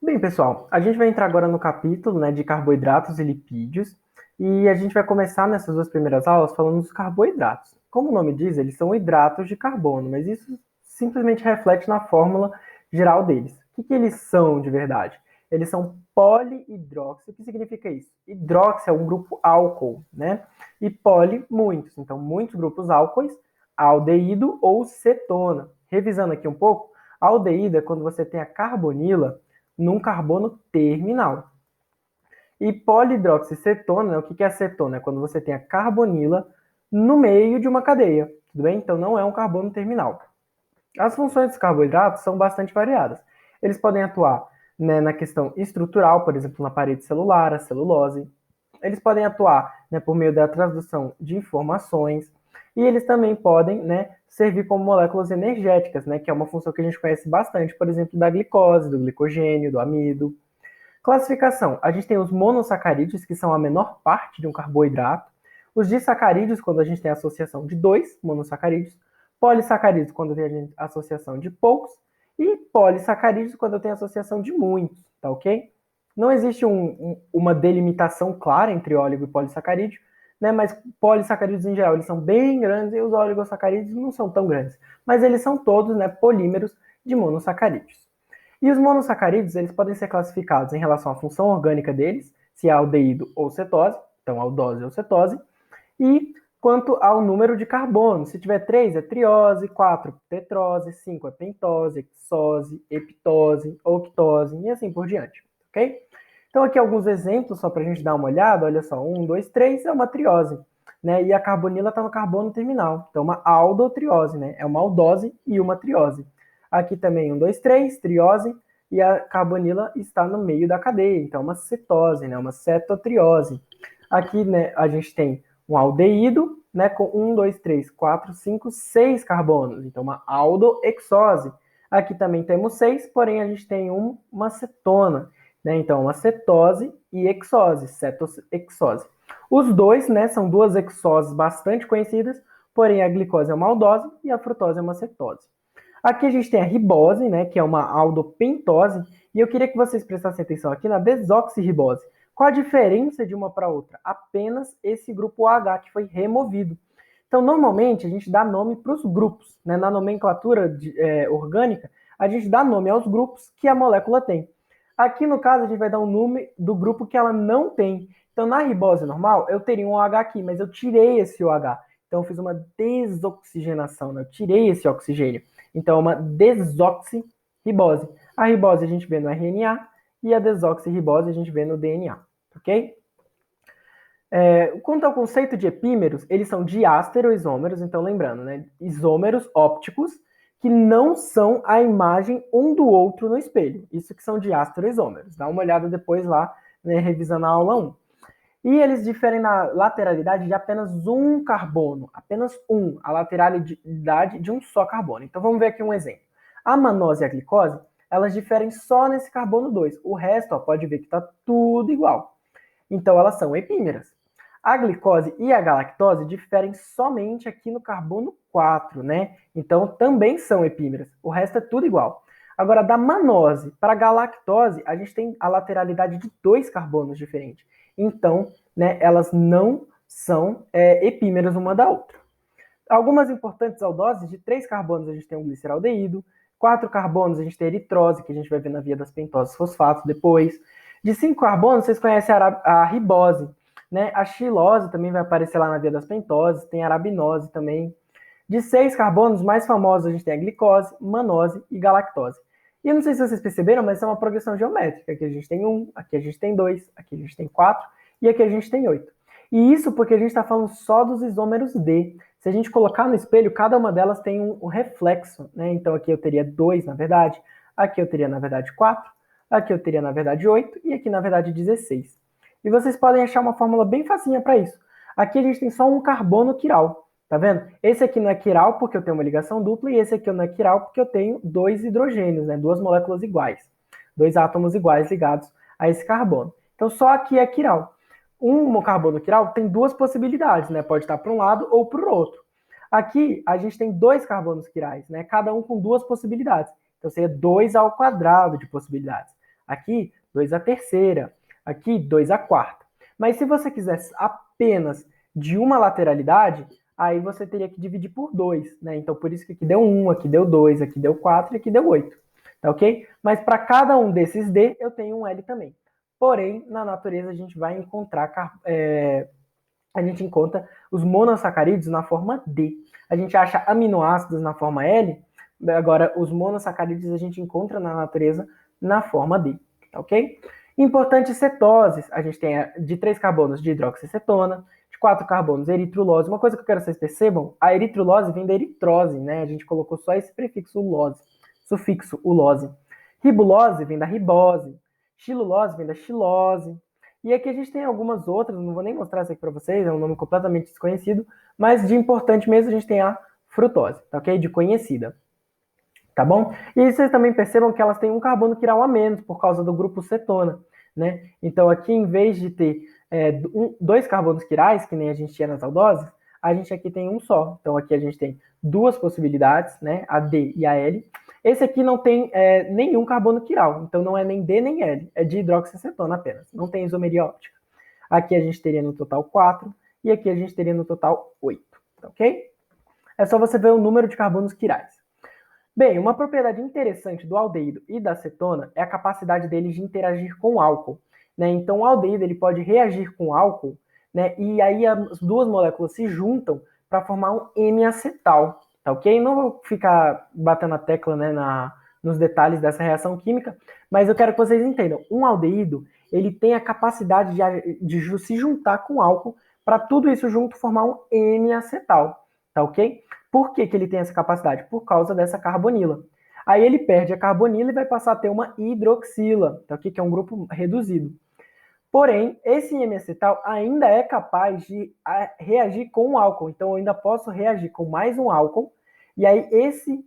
Bem, pessoal, a gente vai entrar agora no capítulo, né, de carboidratos e lipídios, e a gente vai começar nessas duas primeiras aulas falando dos carboidratos. Como o nome diz, eles são hidratos de carbono, mas isso simplesmente reflete na fórmula geral deles. O que eles são de verdade? Eles são polihidroxi. O que significa isso? Hidroxi é um grupo álcool, né? E poli, muitos. Então, muitos grupos álcoois, aldeído ou cetona. Revisando aqui um pouco, aldeído é quando você tem a carbonila num carbono terminal. E polihidroxicetona, né, o que é acetona? É quando você tem a carbonila no meio de uma cadeia, tudo bem? Então não é um carbono terminal. As funções dos carboidratos são bastante variadas. Eles podem atuar, né, na questão estrutural, por exemplo, na parede celular, a celulose. Eles podem atuar, né, por meio da transdução de informações. E eles também podem, né, servir como moléculas energéticas, né, que é uma função que a gente conhece bastante, por exemplo, da glicose, do glicogênio, do amido. Classificação: a gente tem os monossacarídeos, que são a menor parte de um carboidrato. Os disacarídeos, quando a gente tem a associação de dois monossacarídeos. Polissacarídeos, quando tem a associação de poucos. E polissacarídeos, quando eu tenho a associação de muitos, tá ok? Não existe uma delimitação clara entre óligo e polissacarídeo, né? Mas polissacarídeos em geral eles são bem grandes e os oligosacarídeos não são tão grandes. Mas eles são todos, né, polímeros de monossacarídeos. E os monossacarídeos, eles podem ser classificados em relação à função orgânica deles, se é aldeído ou cetose, então aldose ou cetose, e quanto ao número de carbono. Se tiver 3 é triose, 4 tetrose, 5 é pentose, hexose, epitose, octose e assim por diante, ok? Então aqui alguns exemplos só para a gente dar uma olhada, olha só, 1, 2, 3 é uma triose, né? E a carbonila está no carbono terminal, então uma aldotriose, né? É uma aldose e uma triose. Aqui também 1, 2, 3, triose, e a carbonila está no meio da cadeia, então uma cetose, né? Uma cetotriose. Aqui, né, a gente tem um aldeído, né, com 1, 2, 3, 4, 5, 6 carbonos, então uma aldohexose. Aqui também temos 6, porém a gente tem uma cetona, né, então uma cetose e hexose, cetohexose. Os dois, né, são duas hexoses bastante conhecidas, porém a glicose é uma aldose e a frutose é uma cetose. Aqui a gente tem a ribose, né, que é uma aldopentose, e eu queria que vocês prestassem atenção aqui na desoxirribose. Qual a diferença de uma para outra? Apenas esse grupo H que foi removido. Então, normalmente, a gente dá nome para os grupos, né? Na nomenclatura orgânica, a gente dá nome aos grupos que a molécula tem. Aqui, no caso, a gente vai dar um nome do grupo que ela não tem. Então, na ribose normal, eu teria um OH aqui, mas eu tirei esse OH. Então, eu fiz uma desoxigenação, né? Eu tirei esse oxigênio. Então, é uma desoxirribose. A ribose a gente vê no RNA e a desoxirribose a gente vê no DNA, ok? Quanto ao conceito de epímeros, eles são diastereoisômeros, então lembrando, né? Isômeros ópticos que não são a imagem um do outro no espelho. Isso que são diastereoisômeros. Dá uma olhada depois lá, né, revisando a aula 1. E eles diferem na lateralidade de apenas um carbono, apenas um, a lateralidade de um só carbono. Então vamos ver aqui um exemplo. A manose e a glicose, elas diferem só nesse carbono 2. O resto, ó, pode ver que está tudo igual. Então elas são epímeras. A glicose e a galactose diferem somente aqui no carbono 4, né? Então também são epímeras. O resto é tudo igual. Agora, da manose para a galactose, a gente tem a lateralidade de dois carbonos diferentes. Então, né, elas não são epímeras uma da outra. Algumas importantes aldoses, de 3 carbonos a gente tem um gliceraldeído, 4 carbonos a gente tem eritrose, que a gente vai ver na via das pentoses fosfato depois. De 5 carbonos, vocês conhecem a ribose, né? A xilose também vai aparecer lá na via das pentoses, tem a arabinose também. De 6 carbonos, mais famosos a gente tem a glicose, manose e galactose. E eu não sei se vocês perceberam, mas é uma progressão geométrica. Aqui a gente tem 1, aqui a gente tem 2, aqui a gente tem 4 e aqui a gente tem 8. E isso porque a gente está falando só dos isômeros D. Se a gente colocar no espelho, cada uma delas tem um reflexo, né? Então aqui eu teria 2, na verdade, aqui eu teria, na verdade, 4, aqui eu teria, na verdade, 8 e aqui, na verdade, 16. E vocês podem achar uma fórmula bem facinha para isso. Aqui a gente tem só um carbono quiral, tá vendo? Esse aqui não é quiral porque eu tenho uma ligação dupla e esse aqui não é quiral porque eu tenho dois hidrogênios, né? Duas moléculas iguais, dois átomos iguais ligados a esse carbono. Então só aqui é quiral. Um carbono quiral tem duas possibilidades, né? Pode estar para um lado ou para o outro. Aqui a gente tem dois carbonos quirais, né? Cada um com duas possibilidades. Então seria 2 ao quadrado de possibilidades. Aqui, 2 a terceira. Aqui, 2 a quarta. Mas se você quisesse apenas de uma lateralidade, aí você teria que dividir por 2, né? Então, por isso que aqui deu 1, aqui deu 2, aqui deu 4 e aqui deu 8. Tá ok? Mas para cada um desses D, eu tenho um L também. Porém, na natureza, a gente vai encontrar a gente encontra os monossacarídeos na forma D. A gente acha aminoácidos na forma L, agora os monossacarídeos a gente encontra na natureza na forma D, tá ok? Importantes cetoses, a gente tem de 3 carbonos de hidroxicetona, de 4 carbonos eritrulose. Uma coisa que eu quero que vocês percebam, a eritrulose vem da eritrose, né? A gente colocou só esse prefixo ulose, sufixo ulose. Ribulose vem da ribose, xilulose vem da xilose. E aqui a gente tem algumas outras, não vou nem mostrar isso aqui para vocês, é um nome completamente desconhecido, mas de importante mesmo a gente tem a frutose, tá ok? De conhecida, tá bom? E vocês também percebam que elas têm um carbono quiral a menos por causa do grupo cetona, né? Então aqui, em vez de ter 2 carbonos quirais, que nem a gente tinha nas aldoses, a gente aqui tem um só. Então aqui a gente tem 2 possibilidades, né? A D e a L. Esse aqui não tem nenhum carbono quiral, então não é nem D nem L, é de hidroxicetona apenas, não tem isomeria óptica. Aqui a gente teria no total 4 e aqui a gente teria no total 8, tá ok? É só você ver o número de carbonos quirais. Bem, uma propriedade interessante do aldeído e da cetona é a capacidade deles de interagir com o álcool, né? Então o aldeído ele pode reagir com o álcool, né? E aí as duas moléculas se juntam para formar um M-acetal, tá ok? Não vou ficar batendo a tecla, né, nos detalhes dessa reação química, mas eu quero que vocês entendam. Um aldeído ele tem a capacidade de se juntar com álcool para tudo isso junto formar um M-acetal, tá ok? Por que ele tem essa capacidade? Por causa dessa carbonila. Aí ele perde a carbonila e vai passar a ter uma hidroxila, tá ok? Que é um grupo reduzido. Porém, esse M-acetal ainda é capaz de reagir com o álcool. Então, eu ainda posso reagir com mais um álcool. E aí, esse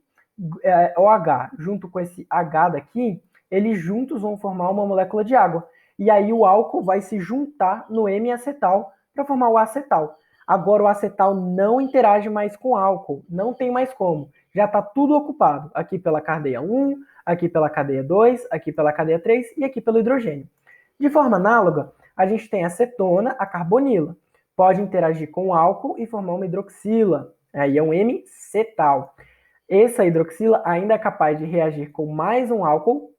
OH junto com esse H daqui, eles juntos vão formar uma molécula de água. E aí, o álcool vai se juntar no M-acetal para formar o acetal. Agora, o acetal não interage mais com álcool. Não tem mais como. Já está tudo ocupado. Aqui pela cadeia 1, aqui pela cadeia 2, aqui pela cadeia 3 e aqui pelo hidrogênio. De forma análoga, a gente tem a cetona, a carbonila. Pode interagir com o álcool e formar uma hidroxila. Aí é um M-cetal. Essa hidroxila ainda é capaz de reagir com mais um álcool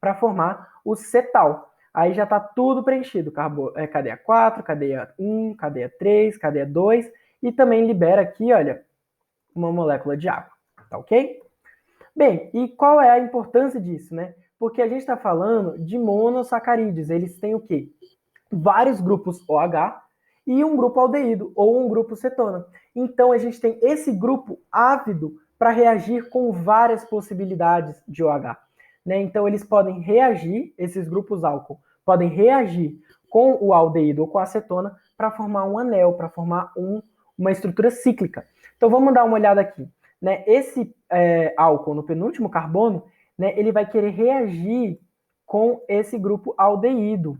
para formar o cetal. Aí já está tudo preenchido. Cadeia 4, cadeia 1, cadeia 3, cadeia 2. E também libera aqui, olha, uma molécula de água. Tá ok? Bem, e qual é a importância disso, né? Porque a gente está falando de monossacarídeos. Eles têm o quê? Vários grupos OH e um grupo aldeído ou um grupo cetona. Então a gente tem esse grupo ávido para reagir com várias possibilidades de OH. Né? Então eles podem reagir, esses grupos álcool podem reagir com o aldeído ou com a cetona para formar um anel, para formar uma estrutura cíclica. Então vamos dar uma olhada aqui. Né? Esse álcool no penúltimo carbono, né, ele vai querer reagir com esse grupo aldeído.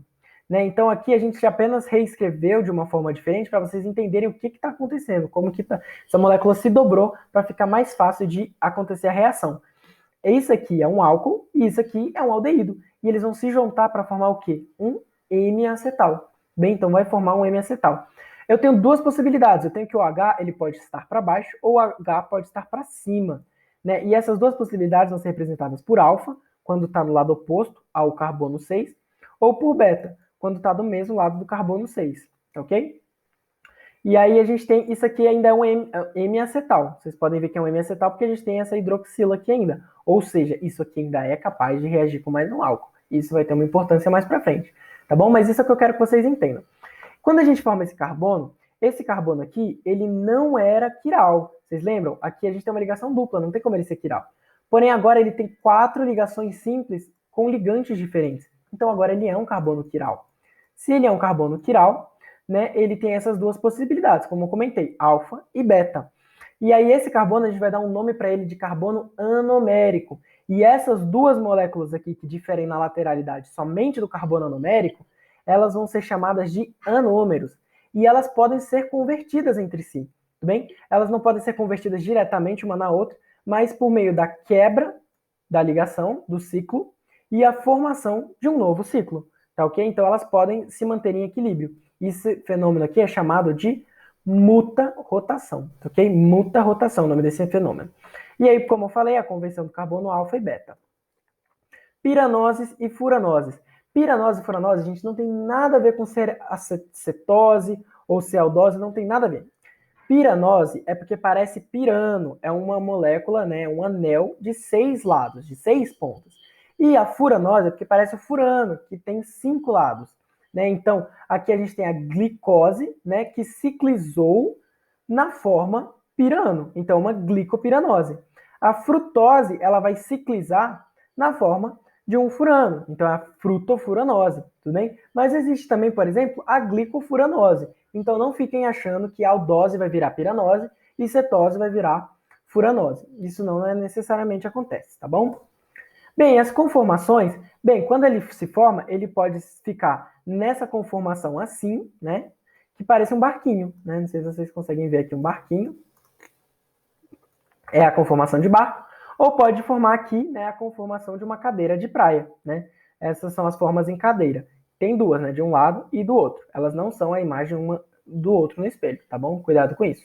Né? Então aqui a gente apenas reescreveu de uma forma diferente para vocês entenderem o que está acontecendo, como que essa molécula se dobrou para ficar mais fácil de acontecer a reação. Isso aqui é um álcool e isso aqui é um aldeído. E eles vão se juntar para formar o quê? Um M-acetal. Bem, então vai formar um M-acetal. Eu tenho duas possibilidades. Eu tenho que o H ele pode estar para baixo ou o H pode estar para cima. Né? E essas duas possibilidades vão ser representadas por alfa, quando está no lado oposto ao carbono 6, ou por beta, quando está do mesmo lado do carbono 6. Ok? E aí a gente tem, isso aqui ainda é um M-acetal. Vocês podem ver que é um M-acetal porque a gente tem essa hidroxila aqui ainda. Ou seja, isso aqui ainda é capaz de reagir com mais um álcool. Isso vai ter uma importância mais para frente. Tá bom? Mas isso é o que eu quero que vocês entendam. Quando a gente forma esse carbono aqui, ele não era quiral. Vocês lembram? Aqui a gente tem uma ligação dupla, não tem como ele ser quiral. Porém, agora ele tem 4 ligações simples com ligantes diferentes. Então agora ele é um carbono quiral. Se ele é um carbono quiral, né, ele tem essas duas possibilidades, como eu comentei, alfa e beta. E aí esse carbono a gente vai dar um nome para ele de carbono anomérico. E essas duas moléculas aqui que diferem na lateralidade somente do carbono anomérico, elas vão ser chamadas de anômeros. E elas podem ser convertidas entre si, tudo bem? Elas não podem ser convertidas diretamente uma na outra, mas por meio da quebra da ligação, do ciclo, e a formação de um novo ciclo, tá ok? Então elas podem se manter em equilíbrio. Esse fenômeno aqui é chamado de muta-rotação, tá ok? Muta-rotação, o nome desse fenômeno. E aí, como eu falei, a convenção do carbono alfa e beta. Piranoses e furanoses. Piranose e furanose, a gente não tem nada a ver com ser acetose ou ser aldose, não tem nada a ver. Piranose é porque parece pirano, é uma molécula, né, um anel de 6 lados, de 6 pontos. E a furanose é porque parece o furano, que tem 5 lados. Né? Então, aqui a gente tem a glicose, né, que ciclizou na forma pirano. Então, uma glicopiranose. A frutose, ela vai ciclizar na forma de um furano. Então, é a frutofuranose, tudo bem? Mas existe também, por exemplo, a glicofuranose. Então, não fiquem achando que a aldose vai virar piranose e cetose vai virar furanose. Isso não necessariamente acontece, tá bom? Bem, as conformações, bem, quando ele se forma, ele pode ficar nessa conformação assim, né? Que parece um barquinho, né? Não sei se vocês conseguem ver aqui um barquinho. É a conformação de barco. Ou pode formar aqui, né, a conformação de uma cadeira de praia, né? Essas são as formas em cadeira. Tem duas, né, de um lado e do outro. Elas não são a imagem uma do outro no espelho, tá bom? Cuidado com isso.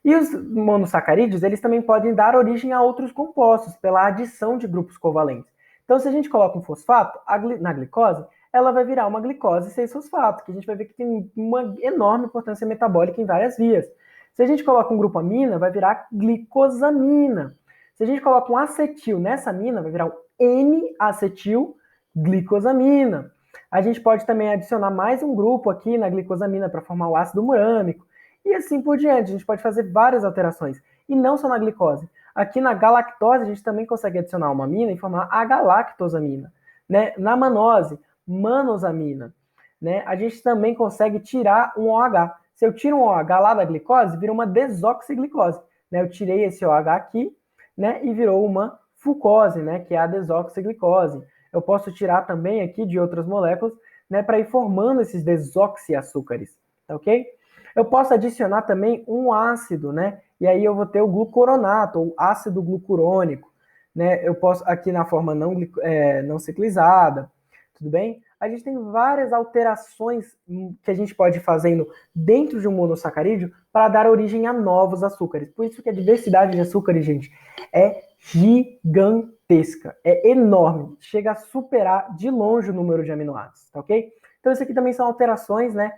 E os monossacarídeos, eles também podem dar origem a outros compostos pela adição de grupos covalentes. Então, se a gente coloca um fosfato na glicose, ela vai virar uma glicose 6-fosfato, que a gente vai ver que tem uma enorme importância metabólica em várias vias. Se a gente coloca um grupo amina, vai virar glicosamina. Se a gente coloca um acetil nessa amina, vai virar um N-acetilglicosamina. A gente pode também adicionar mais um grupo aqui na glicosamina para formar o ácido murâmico. E assim por diante, a gente pode fazer várias alterações. E não só na glicose. Aqui na galactose, a gente também consegue adicionar uma amina e formar a galactosamina. Né? Na manose, manosamina. Né? A gente também consegue tirar um OH. Se eu tiro um OH lá da glicose, vira uma desoxiglicose. Né? Eu tirei esse OH aqui, né? E virou uma fucose, né? Que é a desoxiglicose. Eu posso tirar também aqui de outras moléculas, né? Para ir formando esses desoxiaçúcares. Tá ok? Eu posso adicionar também um ácido, né? E aí eu vou ter o glucoronato, ou ácido glucurônico, né? Eu posso, aqui na forma não ciclizada, tudo bem? A gente tem várias alterações que a gente pode ir fazendo dentro de um monossacarídeo para dar origem a novos açúcares. Por isso que a diversidade de açúcares, gente, é gigantesca, é enorme, chega a superar de longe o número de aminoácidos, tá ok? Então isso aqui também são alterações, né?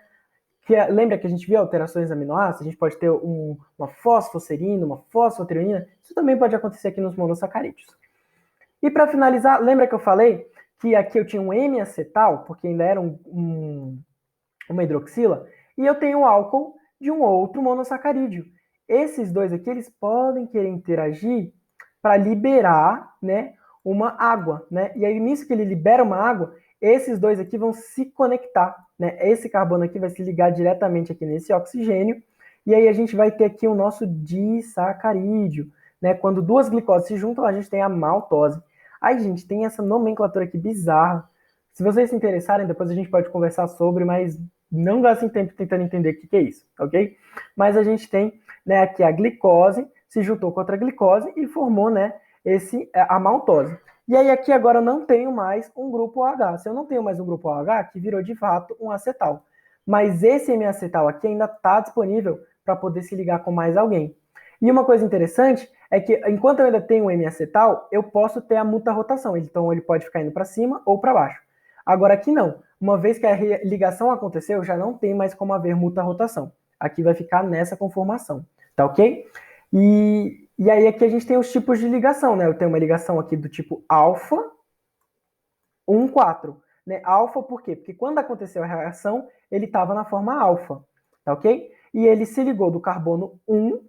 Lembra que a gente viu alterações aminoácidos? A gente pode ter uma fosfoserina, uma fosfotrienina. Isso também pode acontecer aqui nos monossacarídeos. E para finalizar, lembra que eu falei que aqui eu tinha um M-acetal, porque ainda era uma hidroxila, e eu tenho o álcool de um outro monossacarídeo. Esses dois aqui, eles podem querer interagir para liberar, né, uma água, né? E aí, nisso que ele libera uma água, esses dois aqui vão se conectar, né? Esse carbono aqui vai se ligar diretamente aqui nesse oxigênio, e aí a gente vai ter aqui o nosso disacarídeo, né? Quando duas glicoses se juntam, a gente tem a maltose. Aí, gente, tem essa nomenclatura aqui bizarra. Se vocês se interessarem, depois a gente pode conversar sobre, mas não gastem tempo tentando entender o que é isso, ok? Mas a gente tem, né, aqui a glicose, se juntou com outra glicose e formou, né, a maltose. E aí aqui agora eu não tenho mais um grupo OH. Se eu não tenho mais um grupo OH, que virou de fato um acetal. Mas esse M-acetal aqui ainda está disponível para poder se ligar com mais alguém. E uma coisa interessante é que enquanto eu ainda tenho um M-acetal, eu posso ter a muta-rotação. Então ele pode ficar indo para cima ou para baixo. Agora aqui não. Uma vez que a ligação aconteceu, já não tem mais como haver muta-rotação. Aqui vai ficar nessa conformação. Tá ok? E aí aqui a gente tem os tipos de ligação, né? Eu tenho uma ligação aqui do tipo alfa 1,4. Né? Alfa por quê? Porque quando aconteceu a reação, ele estava na forma alfa. Tá ok? E ele se ligou do carbono 1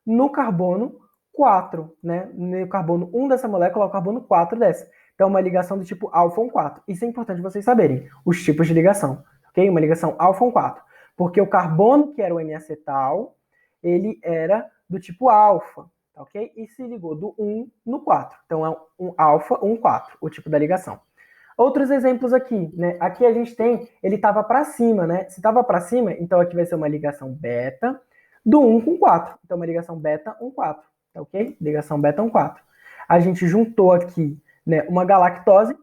no carbono 4, né? No carbono 1 dessa molécula ao carbono 4 dessa. Então, uma ligação do tipo alfa 1,4. Isso é importante vocês saberem, os tipos de ligação, ok? Uma ligação alfa 1,4. Porque o carbono, que era o M-acetal, ele era do tipo alfa, tá ok? E se ligou do 1 no 4. Então, é um alfa 1,4, o tipo da ligação. Outros exemplos aqui, né? Aqui a gente tem, ele estava para cima, né? Se estava para cima, então aqui vai ser uma ligação beta do 1 com 4. Então, uma ligação beta 1,4, tá ok? Ligação beta 1,4. A gente juntou aqui, né? Uma galactose